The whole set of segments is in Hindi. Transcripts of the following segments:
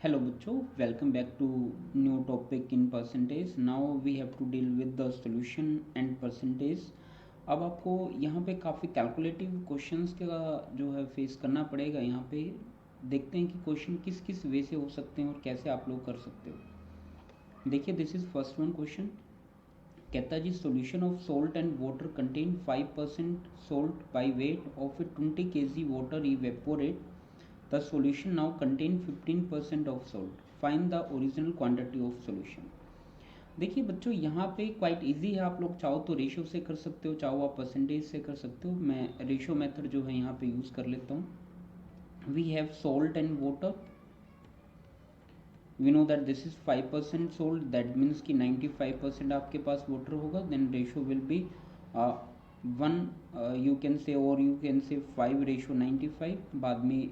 Hello बच्चों, welcome back to new topic in percentage. Now we have to deal with the solution and percentage. अब आपको यहाँ पे काफ़ी कैलकुलेटिव क्वेश्चंस का जो है फेस करना पड़ेगा. यहाँ पे देखते हैं कि क्वेश्चन किस किस वे से हो सकते हैं और कैसे आप लोग कर सकते हो. देखिए, this is first one question. कहता है जी, solution of salt and water contain 5% salt by weight of a 20 kg water evaporate. The solution now contain 15% of salt. Find the original quantity of solution. देखिए बच्चों, यहाँ पे क्वाइट इजी है. आप लोग चाहो तो रेशो से कर सकते हो, चाहो आप परसेंटेज से कर सकते हो. मैं रेशो मेथड जो है यहाँ पे यूज़ कर लेता हूँ. We have salt and water. We know that this is 5% salt. That means कि 95% आपके पास वाटर होगा. Then ratio will be 1 you can say, और यू कैन से 5:95. बाद में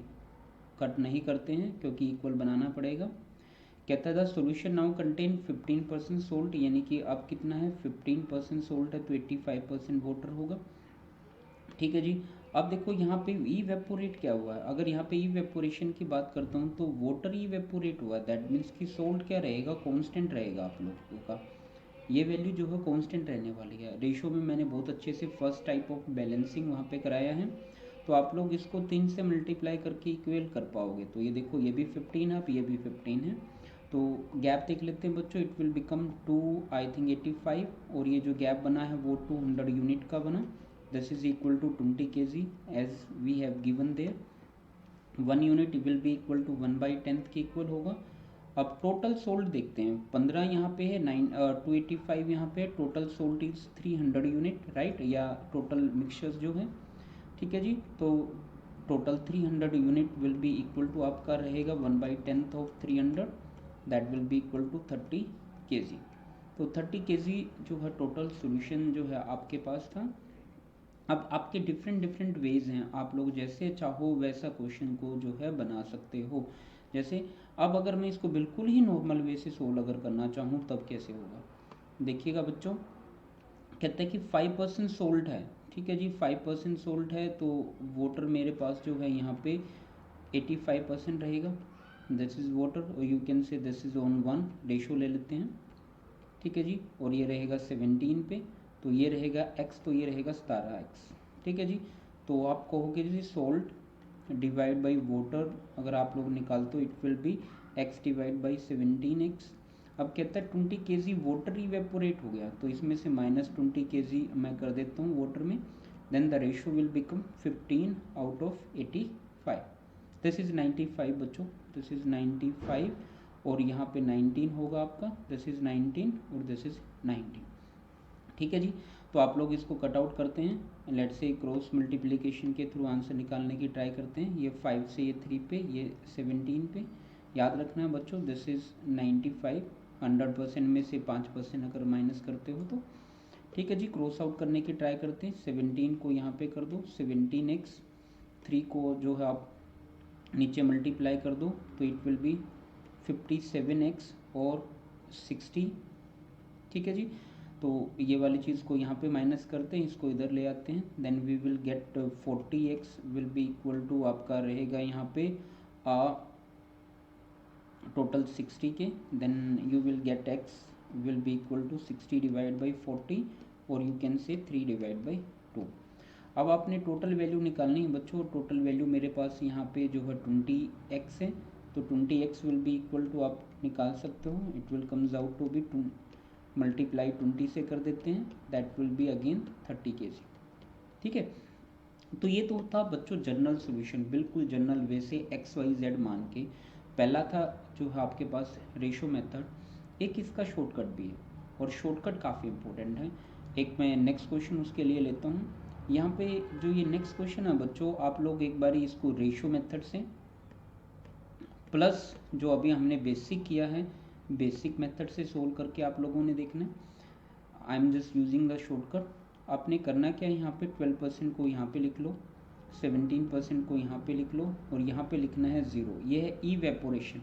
कट नहीं करते हैं क्योंकि इक्वल बनाना पड़ेगा. कहता था सोल्यूशन नाउ कंटेन 15% सोल्ट, यानी कि अब कितना है, 15% सोल्ट है तो 85% वाटर होगा. ठीक है जी. अब देखो यहाँ पे इवेपोरेट क्या हुआ है. अगर यहाँ पे इवेपोरेशन की बात करता हूँ तो वाटर इवेपोरेट हुआ है. दैट मीन्स कि सोल्ट क्या रहेगा, कांस्टेंट रहेगा. आप लोगों का ये वैल्यू जो है कांस्टेंट रहने वाली है. रेशो में मैंने बहुत अच्छे से फर्स्ट टाइप ऑफ बैलेंसिंग वहाँ पे कराया है, तो आप लोग इसको 3 से मल्टीप्लाई करके इक्वल कर पाओगे. तो ये देखो, ये भी 15 है, अब ये भी 15 है. तो गैप देख लेते हैं बच्चों. It will become 2 I think 85, और ये जो गैप बना है वो 200 यूनिट का बना. This is equal to 20 kg as we have given there. 1 unit will be equal to 1/10 के इक्वल होगा. अब टोटल सोल्ट देखते हैं. 15 यहाँ पे है, 285 यहाँ पे. Total salt is 300 unit, right, या टोटल मिक्सचर्स जो है. ठीक है जी. तो total 300 unit will be equal to आपका रहेगा 1/10 of 300. That will be equal to 30 kg. तो 30 kg जो है टोटल सोल्यूशन जो है आपके पास था. अब आपके डिफरेंट डिफरेंट वेज हैं. आप लोग जैसे चाहो वैसा क्वेश्चन को जो है बना सकते हो. जैसे अब अगर मैं इसको बिल्कुल ही नॉर्मल वे से सोल्व अगर करना चाहूँ तब कैसे होगा. देखिएगा बच्चों, कहते हैं कि 5% सोल्ट है. ठीक है जी, 5% सोल्ट है तो वाटर मेरे पास जो है यहाँ पे 85% रहेगा. दिस इज़ वाटर, और you can say this is on 1. Ratio ले लेते हैं. ठीक है जी. और ये रहेगा 17 पे, तो ये रहेगा x, तो ये रहेगा 17x. ठीक है जी. तो आप कहोगे जी सोल्ट डिवाइड बाई वाटर, अगर आप लोग निकालते हो it will B x divide by 17x. अब कहता है 20 kg वाटर इवेपोरेट हो गया, तो इसमें से -20 kg मैं कर देता हूँ वाटर में. Then the ratio will become 15 out of 85. This is 95 बच्चों. दिस इज़ 95, और यहाँ पे 19 होगा आपका. दिस इज़ 19 और दिस इज़ 19. ठीक है जी. तो आप लोग इसको कट आउट करते हैं. लेट्स से क्रॉस मल्टीप्लिकेशन के थ्रू आंसर निकालने की ट्राई करते हैं. ये 5 से ये 3 पे, ये 17 पे. याद रखना है बच्चों, दिस इज़ 95. 100% में से 5% अगर माइनस करते हो तो. ठीक है जी. क्रॉस आउट करने की ट्राई करते हैं. 17 को यहाँ पे कर दो 17x. 3 को जो है आप नीचे मल्टीप्लाई कर दो तो इट विल बी 57x और 60. ठीक है जी. तो ये वाली चीज़ को यहाँ पे माइनस करते हैं, इसको इधर ले आते हैं. Then we will get 40x will be equal to आपका रहेगा यहाँ पे टोटल 60 के. Then you will get x will be equal to 60 divide by 40, और यू कैन से 3 डिवाइड बाई 2. अब आपने टोटल वैल्यू निकालनी है बच्चों. टोटल वैल्यू मेरे पास यहाँ पे जो है 20x है, तो 20x will be equal to आप निकाल सकते हो. It will comes out to be 2 multiply 20 से कर देते हैं. That will be again 30 kg. ठीक है. तो ये तो था बच्चों जनरल सोल्यूशन, बिल्कुल जनरल वे से XYZ मान के. पहला था जो है आपके पास रेशो मेथड. एक इसका शॉर्टकट भी है, और शॉर्टकट काफ़ी इंपॉर्टेंट है. एक मैं नेक्स्ट क्वेश्चन उसके लिए लेता हूँ. यहाँ पे जो ये नेक्स्ट क्वेश्चन है बच्चों, आप लोग एक बारी इसको रेशो मेथड से प्लस जो अभी हमने बेसिक किया है बेसिक मेथड से सोल्व करके आप लोगों ने देखना है. I am just using the shortcut. आपने करना क्या है, यहाँ पे 12% को यहाँ पे लिख लो, 17% को यहाँ पे लिख लो, और यहाँ पे लिखना है 0. ये है इवेपोरेशन.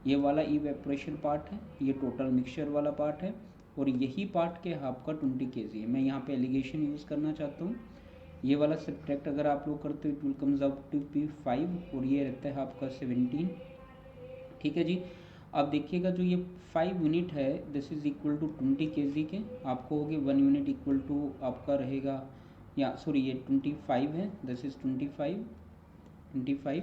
ये वाला इवेपोरेशन पार्ट है, ये टोटल मिक्सचर वाला पार्ट है, और यही पार्ट के आपका 20 kg है. मैं यहाँ पे एलिगेशन यूज़ करना चाहता हूँ. ये वाला सब्ट्रैक्ट अगर आप लोग करते हो it will comes out to be 5, और ये रहता है आपका 17. ठीक है जी। अब देखिएगा जो ये 5 यूनिट है this is equal to 20 kg के, आपको होगी 1 यूनिट इक्वल टू आपका रहेगा, या सॉरी ये 25 है, दिस इज 25,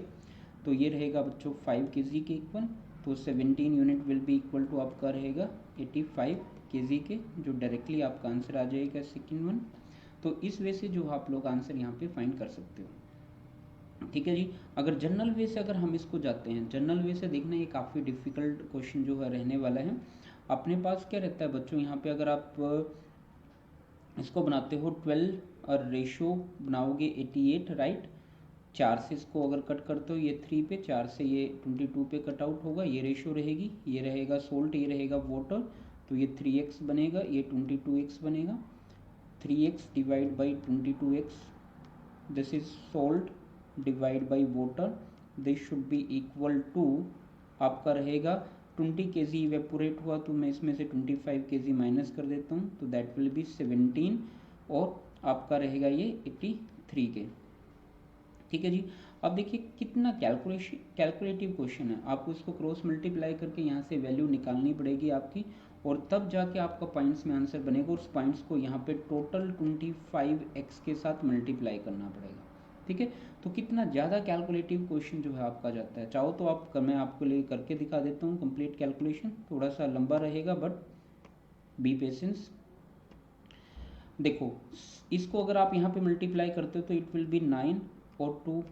तो ये रहेगा बच्चों 5 kg के इक्वल, तो 17 unit will be equal to आपका रहेगा 85 kg के, जो डायरेक्टली आपका आंसर आ जाएगा सेकेंड वन। तो इस वे से जो आप लोग आंसर यहाँ पे फाइंड कर सकते हो, ठीक है जी। अगर जनरल वे से अगर हम इसको जाते हैं, जनरल वे से देखना ये काफ़ी डिफिकल्ट क्वेश्चन जो है रहने वाला है। अपने पास क्या रहता है बच्चों, यहाँ पे अगर आप इसको बनाते हो 12 और रेशो बनाओगे 88, राइट। 4 से इसको अगर कट करते हो ये 3 पे, 4 से ये 22 पे कट आउट होगा, ये रेशो रहेगी, ये रहेगा सोल्ट, ये रहेगा वाटर, तो ये 3x बनेगा, ये 22x बनेगा। 3x divide by 22x, this is salt divide by water, this should be equal to आपका रहेगा 20 kg इवेपोरेट हुआ, तो मैं इसमें से 25 kg माइनस कर देता हूँ, तो दैट विल बी 17 और आपका रहेगा ये 83 के, ठीक है जी। अब देखिए कितना कैलकुलेटिव क्वेश्चन है, आपको इसको क्रॉस मल्टीप्लाई करके यहाँ से वैल्यू निकालनी पड़ेगी आपकी, और तब जाके आपका पॉइंट्स में आंसर बनेगा, और उस पॉइंट्स को यहाँ पे टोटल 25x के साथ मल्टीप्लाई करना पड़ेगा, ठीक है। तो कितना ज़्यादा कैलकुलेटिव क्वेश्चन जो है आपका जाता है। चाहो तो आप मैं आपको लिए करके दिखा देता हूँ कंप्लीट कैलकुलेशन, थोड़ा सा लंबा रहेगा बट बी पेशेंस। देखो इसको अगर आप यहाँ पे मल्टीप्लाई करते हो तो इट विल बी 9 और 2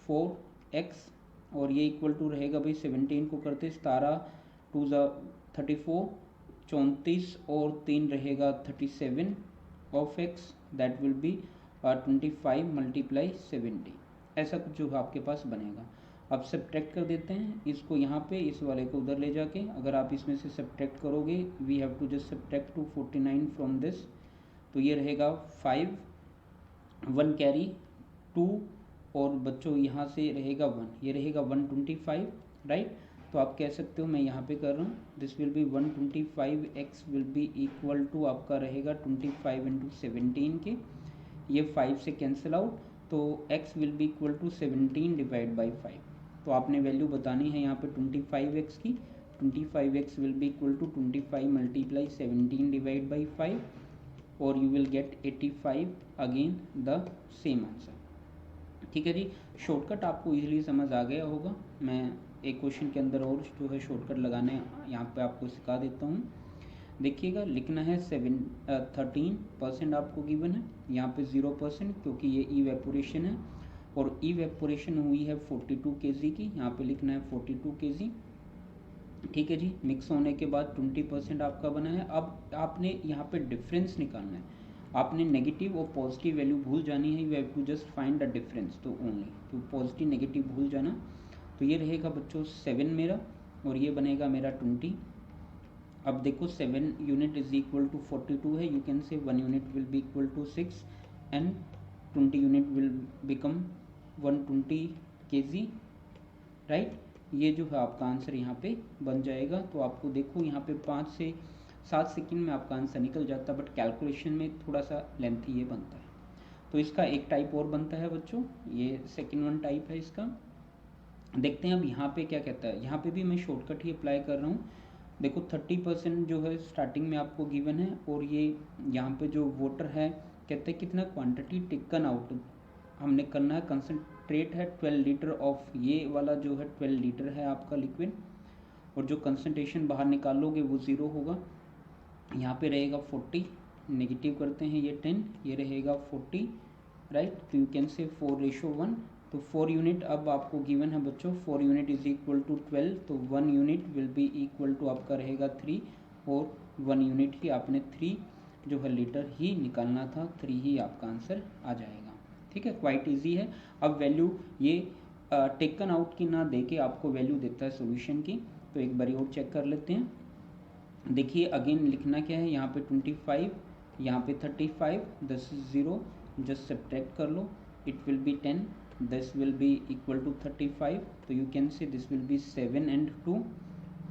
4x, और ये इक्वल टू रहेगा भाई 17 को करते 17 2 34, 34 और 3 रहेगा 37 of x, that will B 25 multiply 70, ऐसा कुछ जो आपके पास बनेगा। अब सब्ट्रैक्ट कर देते हैं इसको यहाँ पे, इस वाले को उधर ले जाके, अगर आप इसमें से सब्ट्रैक्ट करोगे we have to just subtract 249 from this, तो ये रहेगा 5 1 कैरी 2, और बच्चों यहाँ से रहेगा 1, ये रहेगा 125, राइट। तो आप कह सकते हो, मैं यहाँ पे कर रहा हूँ, this will be 125x will be equal to आपका रहेगा 25 इंटू 17 के, ये 5 से कैंसिल आउट, तो x will be equal to 17 divide by 5, तो आपने वैल्यू बतानी है यहाँ पे 25x की, 25x will be equal to 25 multiply 17 divide by 5, और you will get 85 again the same answer, ठीक है जी। शॉर्टकट आपको इजीली समझ आ गया होगा, मैं एक क्वेश्चन के अंदर और जो है शॉर्टकट लगाने यहाँ पे आपको सिखा देता हूँ। देखिएगा लिखना है 13% आपको गिवन है, यहाँ पे 0% क्योंकि ये इवेपोरेशन है, और इवेपोरेशन हुई है 42 kg की, यहाँ पे लिखना है 42 kg, ठीक है जी। मिक्स होने के बाद 20% आपका बना है। अब आपने यहाँ पे डिफरेंस निकालना है, आपने नेगेटिव और पॉजिटिव वैल्यू भूल जानी है, you have to just find the difference, तो ओनली तो पॉजिटिव नेगेटिव भूल जाना। तो ये रहेगा बच्चों 7 मेरा, और ये बनेगा मेरा 20। अब देखो 7 यूनिट इज इक्वल टू 42 है, you can say 1 unit will be equal to 6 and 20 unit will become 120 kg, right. ये जो है आपका आंसर यहाँ पे बन जाएगा। तो आपको देखो यहाँ पे 5 से 7 सेकंड में आपका आंसर निकल जाता है, बट कैलकुलेशन में थोड़ा सा लेंथी ये बनता है। तो इसका एक टाइप और बनता है बच्चों, ये सेकंड वन टाइप है इसका। देखते हैं अब यहाँ पे क्या कहता है, यहाँ पे भी मैं शॉर्टकट ही अप्लाई कर रहा हूँ। देखो 30% जो है स्टार्टिंग में आपको गिवन है, और ये यहाँ पे जो वाटर है कहते हैं कितना क्वांटिटी टेकन आउट हमने करना है, कंसनट्रेट है 12 लीटर ऑफ, ये वाला जो है 12 लीटर है आपका लिक्विड, और जो कंसनट्रेशन बाहर निकालोगे वो 0 होगा। यहाँ पे रहेगा 40, नेगेटिव करते हैं ये 10, ये रहेगा 40, राइट। तो यू कैन से 4:1, तो 4 यूनिट अब आपको गिवन है बच्चों, 4 यूनिट इज इक्वल टू 12, तो 1 unit will be equal to आपका रहेगा 3, और 1 यूनिट ही आपने 3 जो है लीटर ही निकालना था, 3 ही आपका आंसर आ जाएगा, ठीक है। क्वाइट इजी है। अब वैल्यू ये टेकन आउट की ना देके आपको वैल्यू देता है सॉल्यूशन की, तो एक बारी और चेक कर लेते हैं। देखिए अगेन लिखना क्या है, यहाँ पे 25, यहाँ पे 35, दिस इज 0, जस्ट सब्ट्रैक्ट कर लो, it will be 10, this will be equal to 35, तो you can say this will be 7 and 2,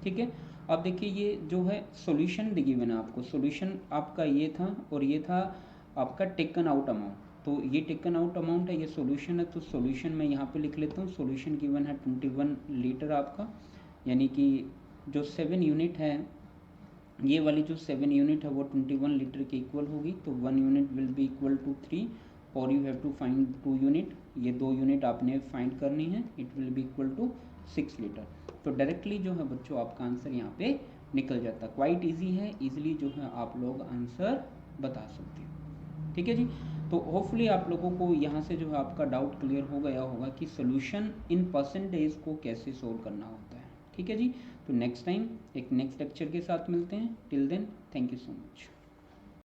ठीक है। अब देखिए ये जो है सॉल्यूशन गिवन है आपको, सॉल्यूशन आपका ये था, और ये था आपका टेकन आउट अमाउंट, तो ये टेकन आउट अमाउंट है, ये सॉल्यूशन है, तो सॉल्यूशन मैं यहाँ पे लिख लेता हूँ। सॉल्यूशन गिवन है 21 लीटर आपका, यानी कि जो 7 यूनिट है, ये वाली जो 7 यूनिट है वो 21 लीटर के इक्वल होगी, तो 1 unit will be equal to 3 और you have to find 2 unit, ये 2 यूनिट आपने फाइंड करनी है, it will be equal to 6 litre. तो डायरेक्टली जो है बच्चों आपका आंसर यहाँ पे निकल जाता है। क्वाइट ईजी है, ईजिली जो है आप लोग आंसर बता सकते हैं। ठीक है जी, तो होपफुली आप लोगों को यहाँ से जो है आपका डाउट क्लियर हो गया होगा कि सोल्यूशन इन परसेंटेज को कैसे सोल्व करना होता है। ठीक है जी, तो नेक्स्ट टाइम एक नेक्स्ट लेक्चर के साथ मिलते हैं। Till then thank you so much.